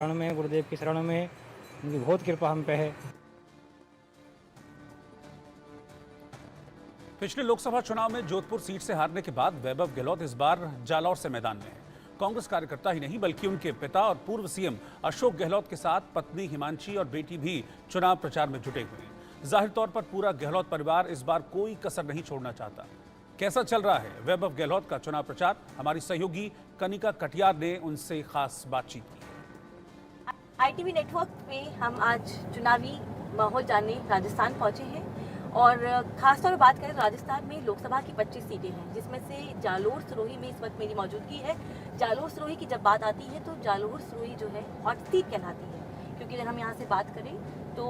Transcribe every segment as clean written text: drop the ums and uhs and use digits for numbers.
शरण में, गुरुदेव की शरण में, उनकी बहुत कृपा हम पे है। पिछले लोकसभा चुनाव में जोधपुर सीट से हारने के बाद वैभव गहलोत इस बार जालौर से मैदान में हैं। कांग्रेस कार्यकर्ता ही नहीं बल्कि उनके पिता और पूर्व सीएम अशोक गहलोत के साथ पत्नी हिमांशी और बेटी भी चुनाव प्रचार में जुटे हुए हैं। जाहिर तौर पर पूरा गहलोत परिवार इस बार कोई कसर नहीं छोड़ना चाहता। कैसा चल रहा है वैभव गहलोत का चुनाव प्रचार? हमारी सहयोगी कनिका कटियार ने उनसे खास बातचीत की। आईटीवी नेटवर्क पे हम आज चुनावी माहौल जानने राजस्थान पहुंचे हैं और खासतौर पर बात करें राजस्थान में लोकसभा की 25 सीटें हैं, जिसमें से जालोर सिरोही में इस वक्त मेरी मौजूदगी है। जालोर सिरोही की जब बात आती है तो जालोर सिरोही जो है हॉट सीट कहलाती है, क्योंकि अगर हम यहाँ से बात करें तो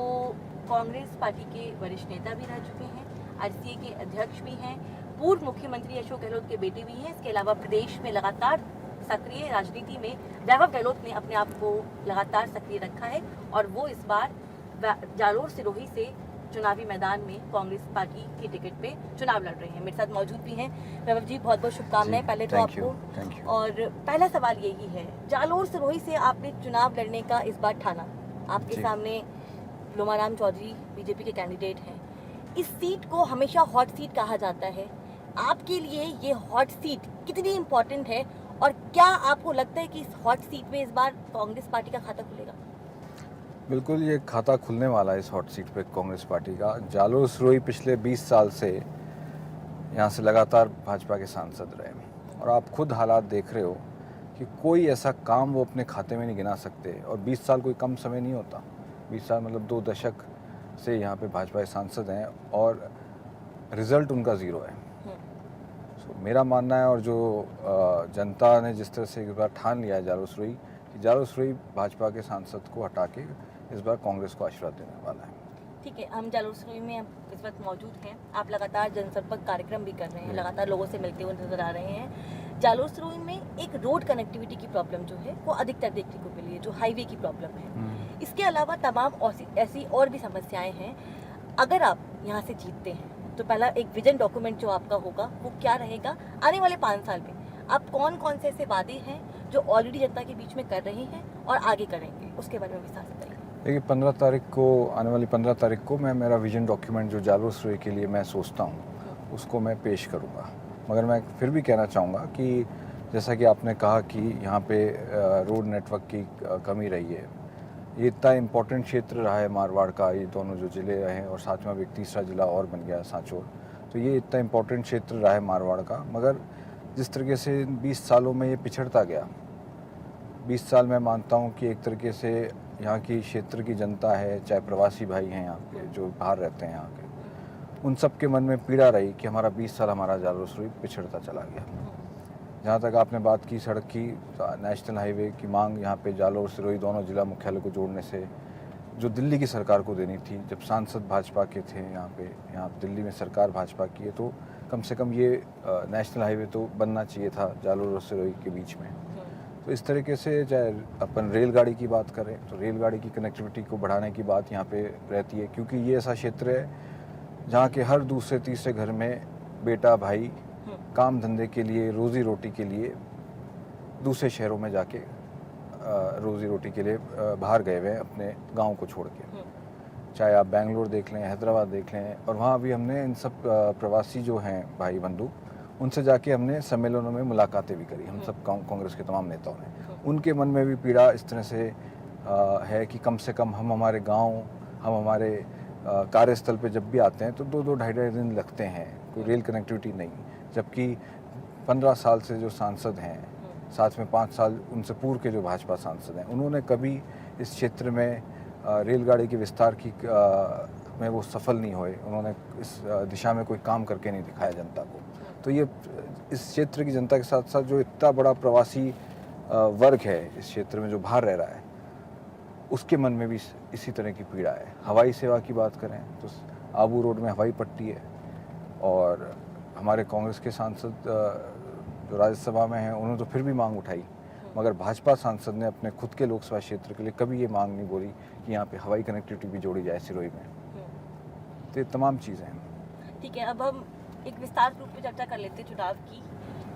कांग्रेस पार्टी के वरिष्ठ नेता भी रह चुके हैं, आरसीए के अध्यक्ष भी हैं, पूर्व मुख्यमंत्री अशोक गहलोत के बेटे भी हैं। इसके अलावा प्रदेश में लगातार सक्रिय राजनीति में वैभव गहलोत ने अपने आप को लगातार सक्रिय रखा है और वो इस बार जालोर सिरोही से चुनावी मैदान में कांग्रेस पार्टी की टिकट पे चुनाव लड़ रहे हैं। मेरे साथ मौजूद भी हैं वैभव जी, बहुत बहुत शुभकामनाएं पहले तो आपको। और पहला सवाल यही है, जालोर सिरोही से आपने चुनाव लड़ने का इस बार ठाना, आपके सामने लोमाराम चौधरी बीजेपी के कैंडिडेट हैं। इस सीट को हमेशा हॉट सीट कहा जाता है, आपके लिए ये हॉट सीट कितनी इम्पोर्टेंट है और क्या आपको लगता है कि इस हॉट सीट में इस बार कांग्रेस पार्टी का खाता खुलेगा? बिल्कुल, ये खाता खुलने वाला है इस हॉट सीट पे कांग्रेस पार्टी का। जालोर सिरोही पिछले 20 साल से यहाँ से लगातार भाजपा के सांसद रहे और आप खुद हालात देख रहे हो कि कोई ऐसा काम वो अपने खाते में नहीं गिना सकते। और 20 साल कोई कम समय नहीं होता, 20 साल मतलब 2 दशक से यहाँ पे भाजपा के सांसद हैं और रिजल्ट उनका ज़ीरो है। मेरा मानना है और जो जनता ने जिस तरह से एक बार ठान लिया है जालोर सिरोही भाजपा के सांसद को हटा के इस बार कांग्रेस को आशीर्वाद देने वाला है। ठीक है, हम जालोर सिरोही में इस वक्त मौजूद हैं, आप लगातार जनसंपर्क कार्यक्रम भी कर रहे हैं, लगातार लोगों से मिलते हुए नजर आ रहे हैं। जालोर सिरोही में एक रोड कनेक्टिविटी की प्रॉब्लम जो है वो अधिकतर देखने को मिली है, जो हाईवे की प्रॉब्लम है। इसके अलावा तमाम ऐसी और भी समस्याएं हैं। अगर आप यहाँ से जीतते हैं तो पहला एक विजन डॉक्यूमेंट जो आपका होगा वो क्या रहेगा? आने वाले 5 साल में आप कौन कौन से ऐसे वादे हैं जो ऑलरेडी जनता के बीच में कर रहे हैं और आगे करेंगे, उसके बारे में विस्तार से बताइए। देखिए, 15 तारीख को, आने वाली 15 तारीख को मैं मेरा विजन डॉक्यूमेंट जो जालोर सिरोही के लिए मैं सोचता हूँ उसको मैं पेश करूँगा। मगर मैं फिर भी कहना चाहूँगा कि जैसा कि आपने कहा कि यहाँ पे रोड नेटवर्क की कमी रही है, ये इतना इम्पोर्टेंट क्षेत्र रहा है मारवाड़ का, ये दोनों जो ज़िले रहे हैं और साथ में अब एक तीसरा ज़िला और बन गया सांचौर, तो ये इतना इम्पोर्टेंट क्षेत्र रहा है मारवाड़ का। मगर जिस तरीके से 20 सालों में ये पिछड़ता गया, 20 साल मैं मानता हूँ कि एक तरीके से यहाँ की क्षेत्र की जनता है, चाहे प्रवासी भाई हैं यहाँ के जो बाहर रहते हैं यहाँ के, उन सब के मन में पीड़ा रही कि हमारा 20 साल हमारा जालोर सिरोही पिछड़ता चला गया। जहाँ तक आपने बात की सड़क की, नेशनल हाईवे की मांग यहाँ पे जालोर सिरोही दोनों जिला मुख्यालय को जोड़ने से जो दिल्ली की सरकार को देनी थी, जब सांसद भाजपा के थे यहाँ दिल्ली में सरकार भाजपा की है, तो कम से कम ये नेशनल हाईवे तो बनना चाहिए था जालोर और सिरोही के बीच में। तो इस तरीके से चाहे अपन रेलगाड़ी की बात करें तो रेलगाड़ी की कनेक्टिविटी को बढ़ाने की बात यहाँ पे रहती है, क्योंकि ये ऐसा क्षेत्र है जहाँ के हर दूसरे तीसरे घर में बेटा भाई काम धंधे के लिए, रोज़ी रोटी के लिए दूसरे शहरों में जाके रोज़ी रोटी के लिए बाहर गए हुए हैं अपने गांव को छोड़ के। चाहे आप बेंगलोर देख लें, हैदराबाद देख लें, और वहाँ भी हमने इन सब प्रवासी जो हैं भाई बंधु, उनसे जाके हमने सम्मेलनों में मुलाकातें भी करी, हम सब कांग्रेस के तमाम नेताओं ने। उनके मन में भी पीड़ा इस तरह से है कि कम से कम हम हमारे गाँव, हम हमारे कार्यस्थल पे जब भी आते हैं तो 2-2 ढाई दिन लगते हैं, कोई रेल कनेक्टिविटी नहीं। जबकि 15 साल से जो सांसद हैं, साथ में 5 साल उनसे पूर्व के जो भाजपा सांसद हैं, उन्होंने कभी इस क्षेत्र में रेलगाड़ी के विस्तार की में वो सफल नहीं हुए, उन्होंने इस दिशा में कोई काम करके नहीं दिखाया जनता को। तो ये इस क्षेत्र की जनता के साथ साथ जो इतना बड़ा प्रवासी वर्ग है इस क्षेत्र में जो बाहर रह रहा है, उसके मन में भी इसी तरह की पीड़ा है। हवाई सेवा की बात करें तो आबू रोड में हवाई पट्टी है और हमारे कांग्रेस के सांसद जो राज्यसभा में हैं उन्होंने तो फिर भी मांग उठाई, मगर भाजपा सांसद ने अपने खुद के लोकसभा क्षेत्र के लिए कभी ये मांग नहीं बोली कि यहाँ पे हवाई कनेक्टिविटी भी जोड़ी जाए सिरोही में। तो ये तमाम चीज़ें हैं। ठीक है, अब हम एक विस्तार रूप में चर्चा कर लेते हैं चुनाव की।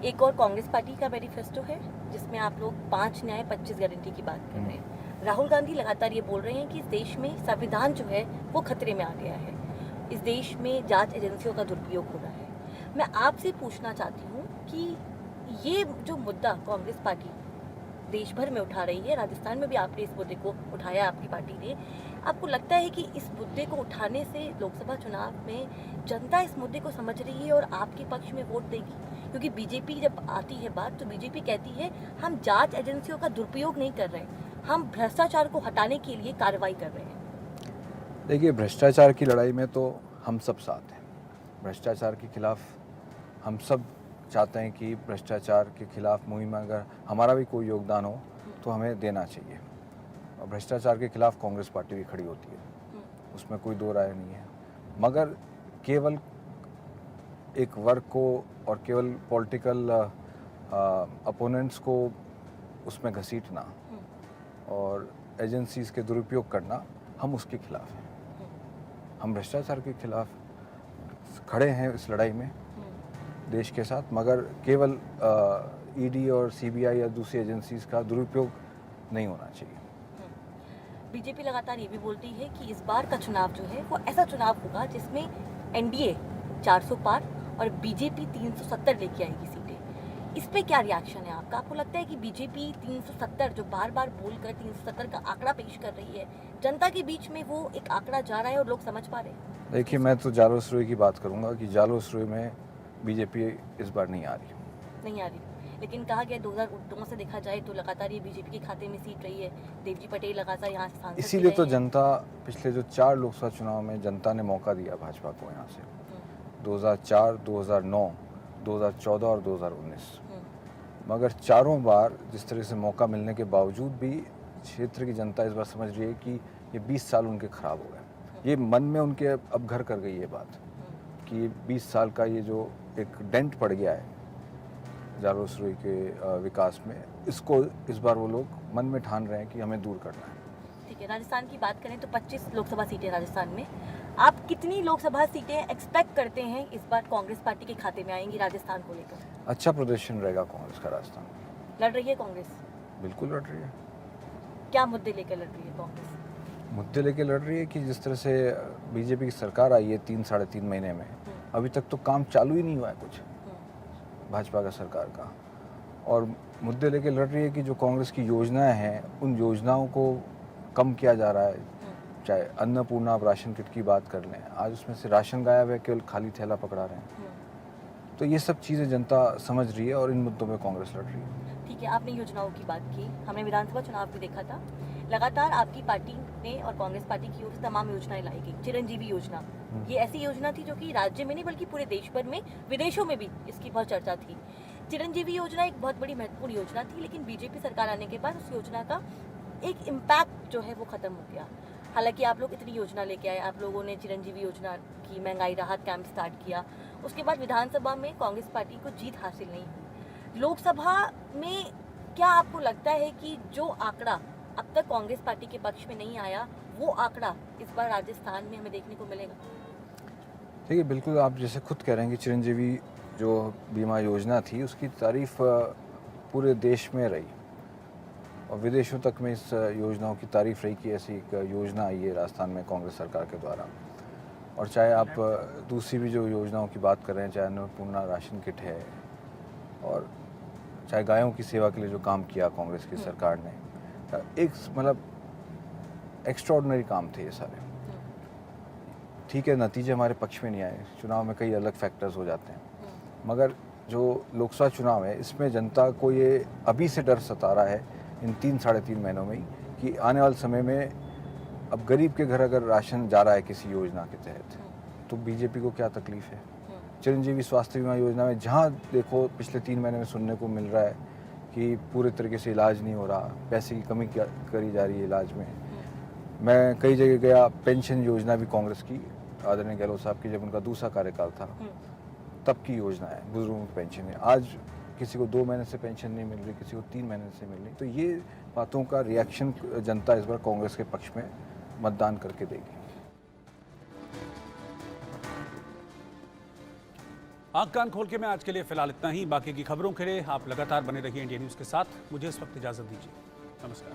एक और कांग्रेस पार्टी का मैनिफेस्टो है जिसमें आप लोग 5 न्याय 25 गारंटी की बात कर रहे हैं। राहुल गांधी लगातार ये बोल रहे हैं कि इस देश में संविधान जो है वो खतरे में आ गया है, इस देश में जांच एजेंसियों का दुरुपयोग हो रहा है। मैं आपसे पूछना चाहती हूँ कि ये जो मुद्दा कांग्रेस पार्टी देश भर में उठा रही है, राजस्थान में भी आपने इस मुद्दे को उठाया, आपकी पार्टी ने, आपको लगता है कि इस मुद्दे को उठाने से लोकसभा चुनाव में जनता इस मुद्दे को समझ रही है और आपके पक्ष में वोट देगी? क्योंकि बीजेपी जब आती है बात, तो बीजेपी कहती है हम जांच एजेंसियों का दुरुपयोग नहीं कर रहे, हम भ्रष्टाचार को हटाने के लिए कार्रवाई कर रहे हैं। देखिए, भ्रष्टाचार की लड़ाई में तो हम सब साथ हैं। भ्रष्टाचार के खिलाफ हम सब चाहते हैं कि भ्रष्टाचार के खिलाफ मुहिम में अगर हमारा भी कोई योगदान हो तो हमें देना चाहिए। और भ्रष्टाचार के खिलाफ कांग्रेस पार्टी भी खड़ी होती है, उसमें कोई दो राय नहीं है। मगर केवल एक वर्ग को और केवल पॉलिटिकल अपोनेंट्स को उसमें घसीटना और एजेंसीज के दुरुपयोग करना, हम उसके खिलाफ हैं। हम भ्रष्टाचार के खिलाफ खड़े हैं इस लड़ाई में देश के साथ, मगर केवल ईडी और सीबीआई या दूसरी एजेंसीज का दुरुपयोग नहीं होना चाहिए। बीजेपी लगातार ये भी बोलती है कि इस बार का चुनाव जो है वो ऐसा चुनाव होगा जिसमें एनडीए 400 पार और बीजेपी 370 लेके आएगी सीटें। इस पे क्या रिएक्शन है आपका? आपको लगता है कि बीजेपी 370 जो बार बार बोलकर 370 का आंकड़ा पेश कर रही है, जनता के बीच में वो एक आंकड़ा जा रहा है और लोग समझ पा रहे हैं? देखिए, मैं तो जालोर-सुरेई की बात करूंगा कि जालोर-सुरेई में बीजेपी इस बार नहीं आ रही, लेकिन कहा गया 2009 से देखा जाए तो लगातार ये बीजेपी के खाते में सीट रही है। देवजी पटेल लगातार यहाँ से सांसद इसीलिए तो जनता पिछले जो 4 लोकसभा चुनाव में जनता ने मौका दिया भाजपा को यहाँ से, 2004, 2009, 2014 और 2019। मगर चारों बार जिस तरह से मौका मिलने के बावजूद भी क्षेत्र की जनता इस बार समझ रही है कि ये 20 साल उनके खराब हो गए। ये मन में उनके अब घर कर गई ये बात कि 20 साल का ये जो एक डेंट पड़ गया है जालोर-सुरेई के विकास में, इसको इस बार वो लोग मन में ठान रहे हैं कि हमें दूर करना है। ठीक है, राजस्थान की बात करें तो 25 लोकसभा सीटें राजस्थान में। आप कितनी लोकसभा सीटें एक्सपेक्ट करते हैं इस बार कांग्रेस पार्टी के खाते में आएंगी राजस्थान को लेकर? अच्छा प्रदर्शन रहेगा कांग्रेस का राजस्थान। लड़ रही है कांग्रेस? बिल्कुल लड़ रही है। क्या मुद्दे लेकर लड़ रही है कांग्रेस? मुद्दे लेकर लड़ रही है कि जिस तरह से बीजेपी की सरकार आई है 3-3.5 महीने में, अभी तक तो काम चालू ही नहीं हुआ है कुछ भाजपा का सरकार का। और मुद्दे लेके लड़ रही है कि जो कांग्रेस की योजनाएं हैं उन योजनाओं को कम किया जा रहा है। चाहे अन्नपूर्णा, आप राशन किट की बात कर लें, आज उसमें से राशन गायब है, केवल खाली थैला पकड़ा रहे हैं। तो ये सब चीज़ें जनता समझ रही है और इन मुद्दों में कांग्रेस लड़ रही है। ठीक है, आपने योजनाओं की बात की, हमने विधानसभा चुनाव भी देखा था, लगातार आपकी पार्टी ने और कांग्रेस पार्टी की ओर से तमाम योजनाएं लाई गई। चिरंजीवी योजना, ये ऐसी योजना थी जो कि राज्य में नहीं बल्कि पूरे देश भर में, विदेशों में भी इसकी बहुत चर्चा थी। चिरंजीवी योजना एक बहुत बड़ी महत्वपूर्ण योजना थी, लेकिन बीजेपी सरकार आने के बाद उस योजना का एक इम्पैक्ट जो है वो खत्म हो गया। हालांकि आप लोग इतनी योजना लेके आए, आप लोगों ने चिरंजीवी योजना की, महंगाई राहत कैंप स्टार्ट किया, उसके बाद विधानसभा में कांग्रेस पार्टी को जीत हासिल नहीं हुई। लोकसभा में क्या आपको लगता है कि जो आंकड़ा अब तक कांग्रेस पार्टी के पक्ष में नहीं आया, वो आंकड़ा इस बार राजस्थान में हमें देखने को मिलेगा? देखिए, बिल्कुल आप जैसे खुद कह रहे हैं कि चिरंजीवी जो बीमा योजना थी उसकी तारीफ पूरे देश में रही और विदेशों तक में इस योजनाओं की तारीफ रही कि ऐसी एक योजना आई है राजस्थान में कांग्रेस सरकार के द्वारा। और चाहे आप दूसरी भी जो योजनाओं की बात कर रहे हैं, चाहे अन्नपूर्णा राशन किट है और चाहे गायों की सेवा के लिए जो काम किया कांग्रेस की सरकार ने, एक मतलब एक्स्ट्राऑर्डिनरी काम थे ये सारे। ठीक है, नतीजे हमारे पक्ष में नहीं आए, चुनाव में कई अलग फैक्टर्स हो जाते हैं, मगर जो लोकसभा चुनाव है इसमें जनता को ये अभी से डर सता रहा है इन 3-3.5 महीनों में ही कि आने वाले समय में अब गरीब के घर अगर राशन जा रहा है किसी योजना के तहत तो बीजेपी को क्या तकलीफ है। चिरंजीवी स्वास्थ्य बीमा योजना में जहाँ देखो पिछले 3 महीने में सुनने को मिल रहा है कि पूरे तरीके से इलाज नहीं हो रहा, पैसे की कमी करी जा रही है इलाज में। मैं कई जगह गया, पेंशन योजना भी कांग्रेस की, आदरणीय गहलोत साहब की जब उनका दूसरा कार्यकाल था तब की योजना है, बुजुर्गों की पेंशन है। आज किसी को 2 महीने से पेंशन नहीं मिल रही, किसी को 3 महीने से मिल रही। तो ये बातों का रिएक्शन जनता इस बार कांग्रेस के पक्ष में मतदान करके देगी। आंख कान खोल के मैं आज के लिए फिलहाल इतना ही। बाकी की खबरों के लिए आप लगातार बने रहिए इंडिया न्यूज के साथ। मुझे इस वक्त इजाजत दीजिए। नमस्कार।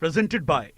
presented by